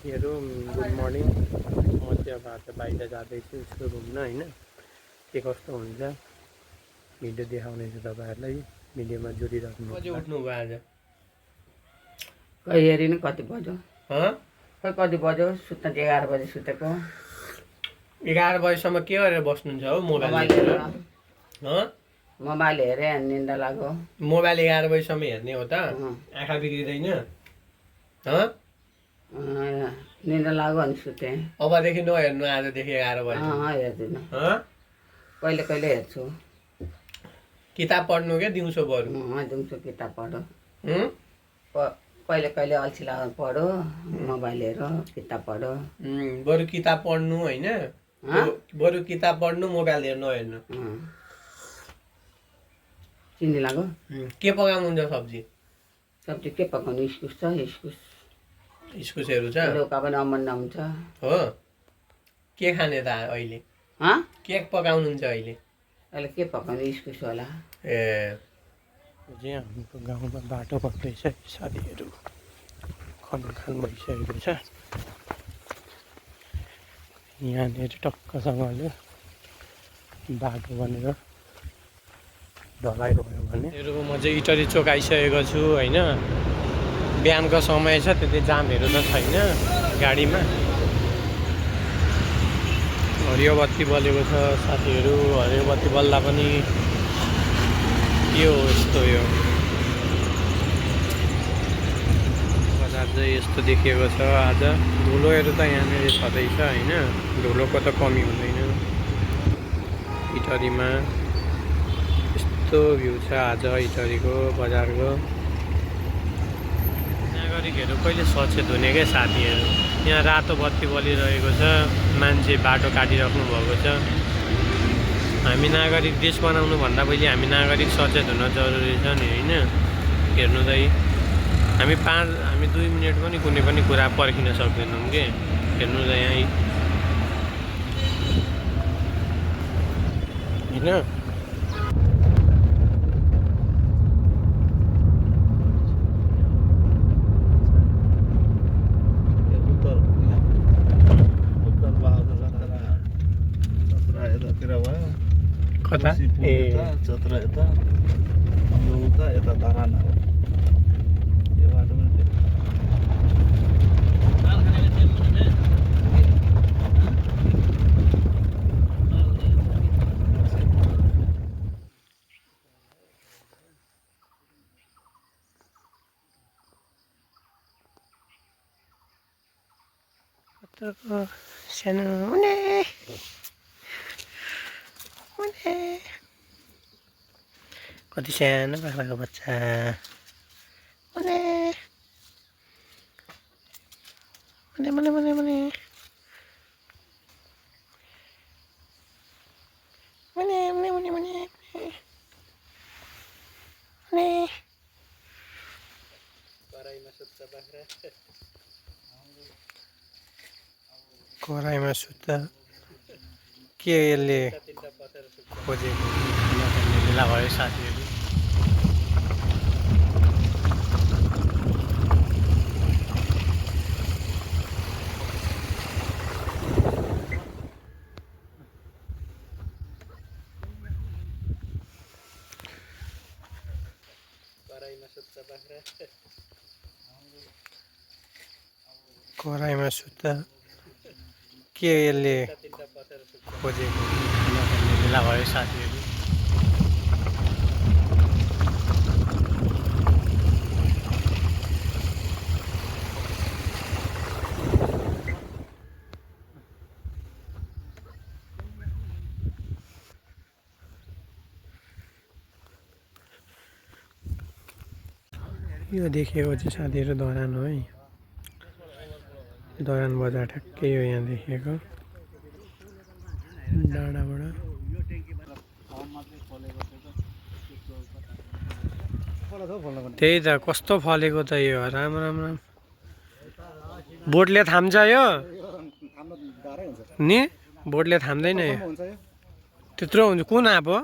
साथीहरू good morning. म चाहिँ अब आज बाहिर जाँदैछु उसको घुम्न होइन, के कस्तो हुन्छ भिडियो देखाउनेछु तपाईँहरूलाई। भिडियोमा जोडिराख्नु। उठ्नु भयो आज खै हेरिनु कति बज्यो, खै कति बज्यो? सुत्न 11 बजे सुतेको। 11 बजीसम्म के गरेर बस्नुहुन्छ हौ? मोबाइल हेरेँ निन्दा लाग्यो। मोबाइल 11 बजीसम्म हेर्ने हो त? आँखा बिग्रिँदैन? निन्दा लाग्यो अनि सुतेँ। अबदेखि नहेर्नु, आजदेखि 11 बजी हेर्दिनँ, कहिले कहिले हेर्छु। किताब पढ्नु क्या दिउँसो बरु? दिउँसो किताब पढ्यो, कहिले कहिले अल्छी लाग्यो पढ्यो, मोबाइल हेर किताब पढ्यो। बरु किताब पढ्नु होइन, बरु किताब पढ्नु, मोबाइल नहेर्नु। चिनी लाग्यो। के पकाउनुहुन्छ सब्जी? सब्जी के पकाउनु? इस्कुस छ, इस्कुसहरू छ, लौका पनि अमन्न हुन्छ हो। के खाने त अहिले? के पकाउनुहुन्छ अहिले? अहिले के पकाउनु? इस्कुस होला। हाम्रो गाउँमा बाटो बन्दैछ साथीहरू, खनखान भइसकेको छ। यहाँनिर टक्कसँगले बाटो बनेर ढलाइ भयो भने म चाहिँ इटरी चोक आइसकेको छु होइन। बिहानको समय छ, त्यति जामहरू त छैन गाडीमा। हरियो बत्ती बलेको छ साथीहरू। हरियो बत्ती बल्दा पनि के हो यस्तो? यो बजार चाहिँ यस्तो देखिएको छ आज। धुलोहरू त यहाँनिर छँदैछ होइन, धुलोको त कमी हुँदैन। इटरीमा यस्तो भ्यू छ आज इटरीको बजारको। नागरिकहरू कहिले सचेत हुने क्या साथीहरू? यहाँ रातो बत्ती बलिरहेको छ, मान्छे बाटो काटिराख्नु भएको छ। हामी नागरिक देश बनाउनु भन्दा पहिले हामी नागरिक सचेत हुन जरुरी छ नि होइन। हेर्नु त हामी 2 मिनट पनि कुनै पनि कुरा पर्खिन सक्दैनौँ कि। हेर्नु त यहाँ होइन। कता? चत्रा यता उता यता धराना हो। यो बाटोमा सानो हुने कति सानो बाख्राको बच्चा हुने हुने हुने हुने हुने हुने हुने हुने हुने हुने। कराईमा सुत्छ बाख्रा, कराईमा सुत्छ। के यसले खोजेको बेला भयो साथीहरू। कराईमा सुत्छ। के यसले खोजेको बेला भयो साथीहरू। यो देखेको चाहिँ साथीहरू धरान हो है। धरान बजार ठ्याक्कै हो यहाँ देखेको डाँडाबाट। त्यही त कस्तो फलेको त यो। राम राम राम। बोटले थाम्छ यो नि? बोटले थाम्दैन यो, त्यत्रो हुन्छ। कुन आँप हो?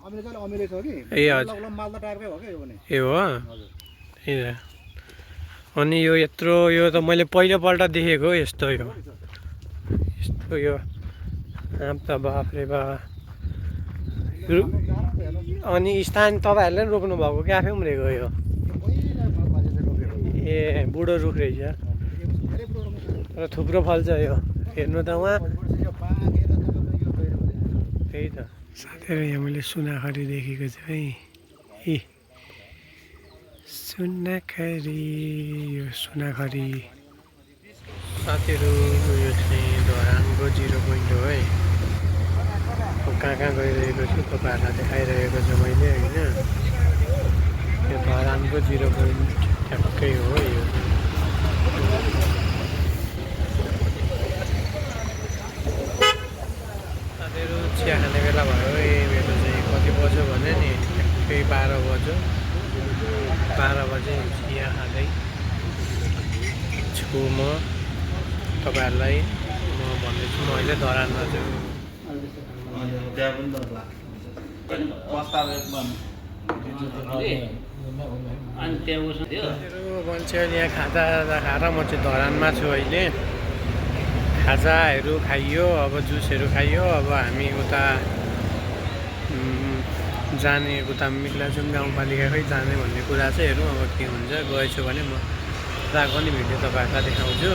ए हजुर, ए हो। त्यही त अनि यो यत्रो यो त मैले पहिलोपल्ट देखेको यस्तो यो आम त बाफ्रे बा। अनि स्थान तपाईँहरूले पनि रोप्नु भएको कि आफै उम्रेको यो? ए बुढो रुख रहेछ र थुप्रो फल्छ यो। हेर्नु त उहाँ त्यही त साथीहरू। यहाँ मैले सुनाखरी देखेको छु है। ए सुनाखरी, यो सुनाखरी साथीहरू। यो चाहिँ धरानको 0 पोइन्ट हो है। कहाँ कहाँ गइरहेको छु तपाईँहरूलाई देखाइरहेको छु मैले होइन। यो धरानको 0 पोइन्ट ठ्याक्कै हो यो। साथीहरू चिया खाने बेला भयो। मेरो चाहिँ कति बज्यो भने नि ठ्याक्कै 12 बज्यो। 12 बजे चिया खाँदै छु म। तपाईँहरूलाई म भन्दैछु म अहिले धरानमा छु। त्यहाँ पनि त प्रस्ताव एकमा मान्छे यहाँ खाजा खाएर म चाहिँ धरानमा छु अहिले। खाजाहरू खाइयो, अब जुसहरू खाइयो। अब हामी उता जाने, उता मिक्लाजुङ गाउँपालिकाकै जाने भन्ने कुरा चाहिँ हेरौँ अब के हुन्छ। गएछु भने म उताको पनि भिडियो तपाईँहरूलाई देखाउँछु।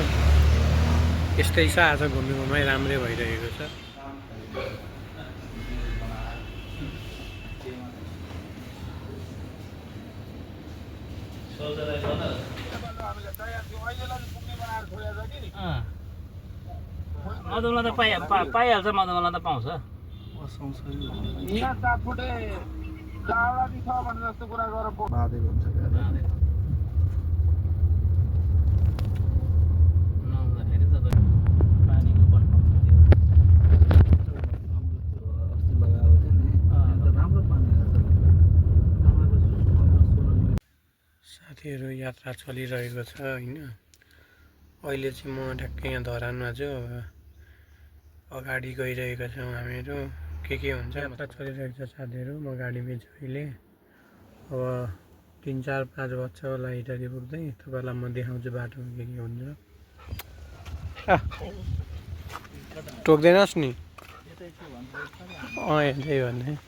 यस्तै छ, आज घुमाइ राम्रै भइरहेको छ। मधुमला त पाइहाल्छ, मधुमला त पाउँछ। यहाँ 4 फुटे चावडी छ भने जस्तो कुरा गरेर बाँधेको हुन्छ क्या। नहुँदाखेरि त पानीको कन्फर्म थियो। अस्ति लगाएको थियो नि, अन्त राम्रो पानी आएको छ। साथीहरू यात्रा चलिरहेको छ होइन। अहिले चाहिँ म ठ्याक्कै यहाँ धरानमा छु। अगाडि गइरहेका छौँ हामीहरू। के हुन्छ यात्रा चलिरहेको छ साथीहरू। म गाडीमै छु अहिले। अब 3, 4, 5 बज्छ होला इटारी पुग्दै। तपाईँलाई म देखाउँछु बाटोमा के हुन्छ। टोक्दैनस् नि? त्यही भन्ने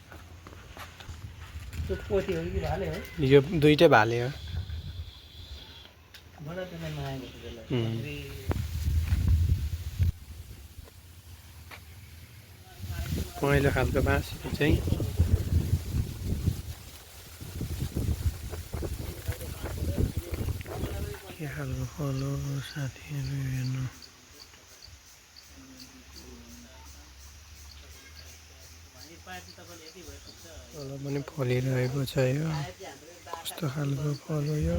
यो दुइटै भाले हो। पहेँलो खालको बाँस चाहिँ के खालको फल हो साथीहरू हेर्नु। फल पनि फलिरहेको छ यो। कस्तो खालको फल हो यो?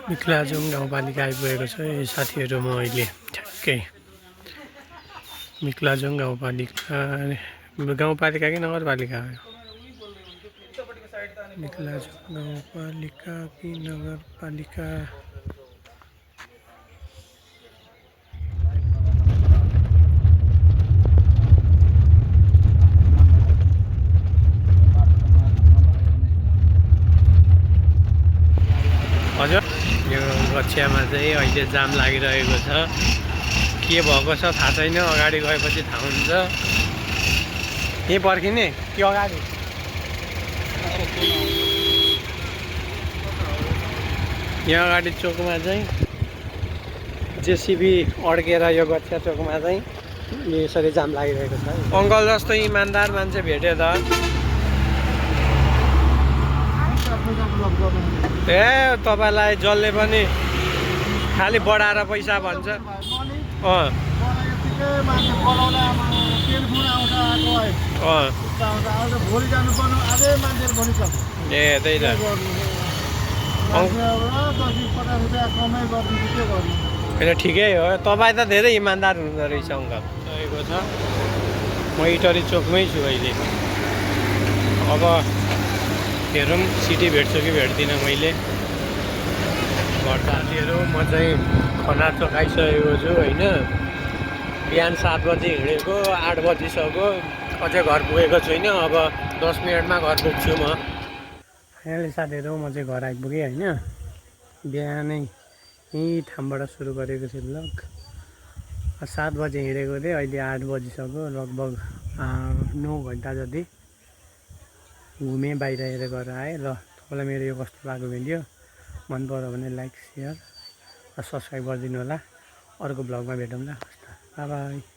मिक्लाजुङ गाउँपालिका आइपुगेको छ साथीहरू। म अहिले ठ्याक्कै मिक्लाजुङ गाउँपालिका कि नगरपालिका हो? मिक्लाजुङ गाउँपालिका कि नगरपालिका? हजुर, यो गच्छियामा चाहिँ अहिले जाम लागिरहेको छ। के भएको छ थाहा छैन। अगाडि गएपछि थाहा हुन्छ। यहीँ पर्खिने कि अगाडि? यहाँ अगाडि चोकमा चाहिँ जेसिबी अड्केर यो गच्छिया चोकमा चाहिँ यसरी जाम लागिरहेको छ। अङ्कल जस्तो इमान्दार मान्छे भेट्यो त। ए तपाईँलाई जसले पनि खालि बढाएर पैसा भन्छ। ए त्यही त। होइन ठिकै हो। तपाईँ त धेरै इमान्दार हुँदो रहेछ अङ्कल। रहेको छ। म इटरी चोकमै छु अहिले। अब हेरौँ सिटी भेट्छु कि भेट्दिनँ मैले। घर साथीहरू म चाहिँ खना चोक आइसकेको छु होइन। बिहान 7 बजी हिँडेको 8 बजिसक्यो। अझै घर पुगेको छुइनँ। अब 10 मिनटमा घर पुग्छु म। फाइनली साथीहरू म चाहिँ घर आइपुगेँ होइन। बिहानै यहीँ ठाउँबाट सुरु गरेको छु भ्लग। 7 बजे हिँडेको थिएँ, अहिले 8 बजिसक्यो। लगभग 9 घन्टा जति घुमेँ, बाहिर गरेर आएँ। ल तपाईँलाई मेरो यो कस्तो लाग्यो भिडियो मन पर्यो भने लाइक, सेयर र सब्सक्राइब गरिदिनु होला। अर्को भ्लगमा भेटौँला। By by.